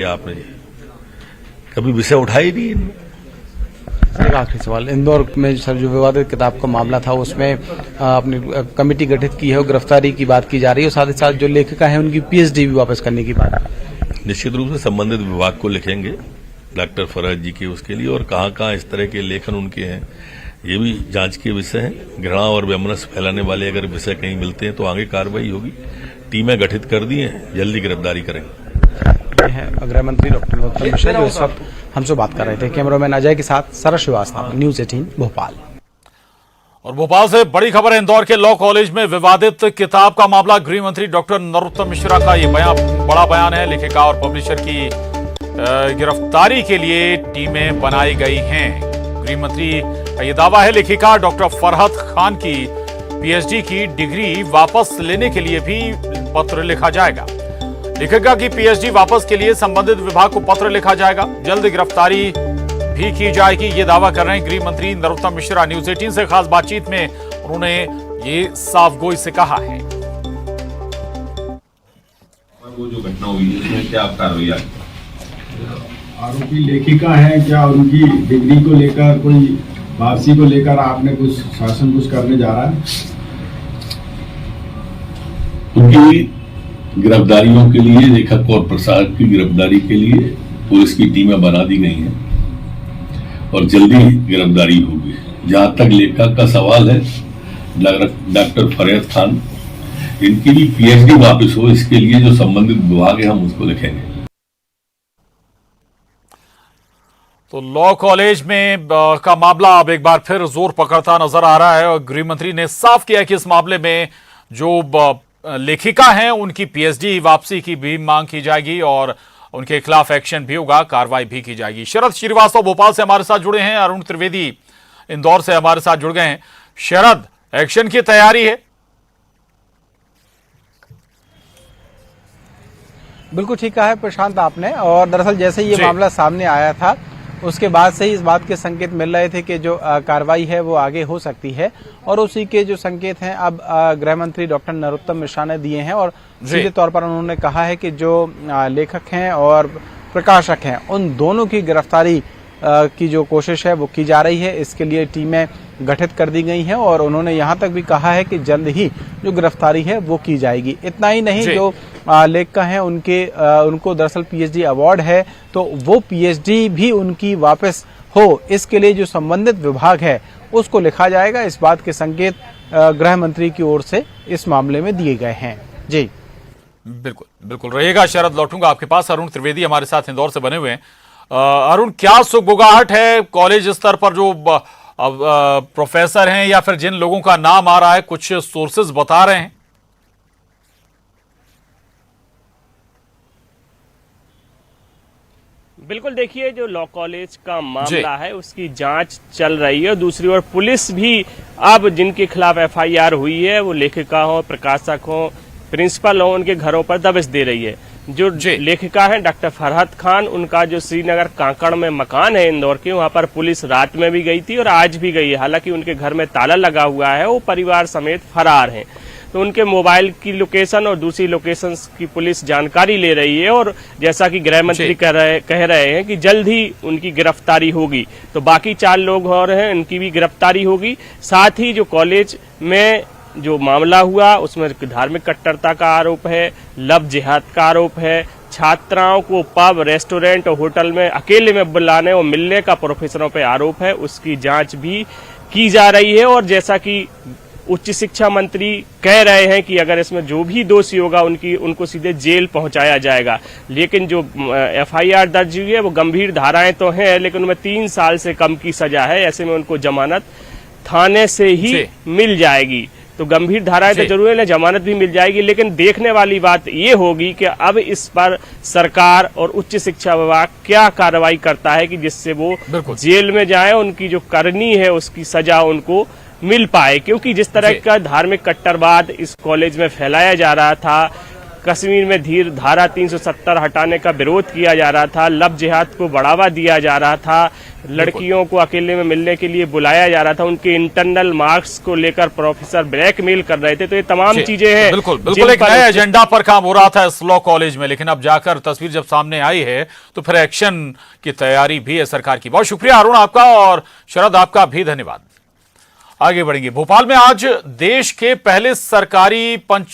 आपने कभी विषय उठाया ही नहीं इन्होंने। एक आखिरी सवाल, इंदौर में सर जो विवादित किताब का मामला था उसमें अपनी कमेटी गठित की है और गिरफ्तारी की बात की जा रही है और साथ ही साथ जो लेखिका है उनकी पीएचडी भी वापस करने की बात है। निश्चित रूप से संबंधित विभाग को लिखेंगे डॉक्टर फरहत जी के उसके लिए, और कहाँ कहाँ इस तरह के लेखन उनके हैं ये भी जांच के विषय है। घृणा और वैमनस्य फैलाने वाले अगर विषय कहीं मिलते हैं तो आगे कार्रवाई होगी। टीमें गठित कर दी हैं, जल्दी गिरफ्तारी करेंगे। ये है गृह मंत्री डॉक्टर नरोत्तम मिश्रा जो इस वक्त हमसे बात कर रहे थे। कैमरामैन अजय के साथ सरस श्रीवास्तव, न्यूज 18 भोपाल। और भोपाल से बड़ी खबर है, इंदौर के लॉ कॉलेज में विवादित किताब का मामला। गृह मंत्री डॉक्टर नरोत्तम मिश्रा का ये बड़ा बयान है। लेखिका और पब्लिशर की गिरफ्तारी के लिए टीमें बनाई गई हैं। गृह मंत्री का ये दावा है लेखिका डॉक्टर फरहत खान की पीएचडी की डिग्री वापस लेने के लिए भी पत्र लिखा जाएगा। लेखिका की पीएचडी वापस के लिए संबंधित विभाग को पत्र लिखा जाएगा। जल्द गिरफ्तारी भी की जाएगी, ये दावा कर रहे हैं गृह मंत्री नरोत्तम मिश्रा। न्यूज 18 से खास बातचीत में उन्होंने ये साफगोई से कहा है। वो जो घटना हुई है उसमें क्या आप कार्रवाई? आरोपी लेखिका है, क्या उनकी डिग्री को लेकर कोई वापसी को लेकर आपने कुछ शासन कुछ करने जा रहा है? उनकी गिरफ्तारियों के लिए, लेखक और प्रसारक की गिरफ्तारी के लिए पुलिस की टीमें बना दी गई हैं और जल्दी गिरफ्तारी होगी। जहां तक लेखक का सवाल है, डॉक्टर फरहत खान, इनकी भी पीएचडी वापस हो, इसके लिए जो संबंधित विभाग है हम उसको लिखेंगे। तो लॉ कॉलेज में का मामला अब एक बार फिर जोर पकड़ता नजर आ रहा है और गृह मंत्री ने साफ किया कि इस मामले में जो लेखिका हैं उनकी पीएचडी वापसी की भी मांग की जाएगी और उनके खिलाफ एक्शन भी होगा, कार्रवाई भी की जाएगी। शरद श्रीवास्तव भोपाल से हमारे साथ जुड़े हैं, अरुण त्रिवेदी इंदौर से हमारे साथ जुड़ गए हैं। शरद, एक्शन की तैयारी है? बिल्कुल ठीक कहा है प्रशांत आपने। और दरअसल जैसे ये मामला सामने आया था उसके बाद से ही इस बात के संकेत मिल रहे थे कि जो कार्रवाई है वो आगे हो सकती है और उसी के जो संकेत हैं अब गृह मंत्री डॉक्टर नरोत्तम मिश्रा ने दिए हैं और सीधे तौर पर उन्होंने कहा है कि जो लेखक हैं और प्रकाशक हैं उन दोनों की गिरफ्तारी की जो कोशिश है वो की जा रही है। इसके लिए टीमें गठित कर दी गई हैं और उन्होंने यहाँ तक भी कहा है कि जल्द ही जो गिरफ्तारी है वो की जाएगी। इतना ही नहीं, जो लेखिका हैं उनको दरअसल पीएचडी अवार्ड है तो वो पीएचडी भी उनकी वापस हो, इसके लिए जो संबंधित विभाग है उसको लिखा जाएगा। इस बात के संकेत गृह मंत्री की ओर से इस मामले में दिए गए हैं। जी बिल्कुल बिल्कुल रहेगा शरद, लौटूंगा आपके पास। अरुण त्रिवेदी हमारे साथ इंदौर से बने हुए हैं। अरुण, क्या सुगबुगाहट है कॉलेज स्तर पर जो प्रोफेसर हैं या फिर जिन लोगों का नाम आ रहा है, कुछ सोर्सेज बता रहे हैं? बिल्कुल, देखिए जो लॉ कॉलेज का मामला है उसकी जांच चल रही है और दूसरी ओर पुलिस भी अब जिनके खिलाफ एफआईआर हुई है वो लेखिका हो, प्रकाशक हो, प्रिंसिपल हो, उनके घरों पर दबिश दे रही है। जो लेखिका है डॉक्टर फरहत खान, उनका जो श्रीनगर कांकड़ में मकान है इंदौर के, वहां पर पुलिस रात में भी गई थी और आज भी गई है। हालांकि उनके घर में ताला लगा हुआ है, वो परिवार समेत फरार हैं। तो उनके मोबाइल की लोकेशन और दूसरी लोकेशन की पुलिस जानकारी ले रही है और जैसा कि गृह मंत्री कह रहे हैं कि जल्द ही उनकी गिरफ्तारी होगी। तो बाकी 4 लोग और हैं, उनकी भी गिरफ्तारी होगी। साथ ही जो कॉलेज में जो मामला हुआ उसमें धार्मिक कट्टरता का आरोप है, लव जिहाद का आरोप है, छात्राओं को पब, रेस्टोरेंट और होटल में अकेले में बुलाने और मिलने का प्रोफेसरों पे आरोप है, उसकी जांच भी की जा रही है। और जैसा कि उच्च शिक्षा मंत्री कह रहे हैं कि अगर इसमें जो भी दोषी होगा उनको सीधे जेल पहुंचाया जाएगा। लेकिन जो एफआईआर दर्ज हुई है वो गंभीर धाराएं तो हैं, लेकिन उनमें 3 साल से कम की सजा है। ऐसे में उनको जमानत थाने से ही मिल जाएगी। तो गंभीर धाराएं तो जरूर है, जमानत भी मिल जाएगी। लेकिन देखने वाली बात ये होगी कि अब इस पर सरकार और उच्च शिक्षा विभाग क्या कार्रवाई करता है कि जिससे वो जेल में जाए, उनकी जो करनी है उसकी सजा उनको मिल पाए। क्योंकि जिस तरह का धार्मिक कट्टरवाद इस कॉलेज में फैलाया जा रहा था, कश्मीर में धारा 370 हटाने का विरोध किया जा रहा था, लव जिहाद को बढ़ावा दिया जा रहा था, लड़कियों को अकेले में मिलने के लिए बुलाया जा रहा था, उनके इंटरनल मार्क्स को लेकर प्रोफेसर ब्लैकमेल कर रहे थे। तो ये तमाम चीजें हैं। बिल्कुल एक नए एजेंडा पर काम हो रहा था इस लॉ कॉलेज में, लेकिन अब जाकर तस्वीर जब सामने आई है तो फिर एक्शन की तैयारी भी है सरकार की। बहुत शुक्रिया अरुण आपका, और शरद आपका भी धन्यवाद। आगे बढ़ेंगे। भोपाल में आज देश के पहले सरकारी पंच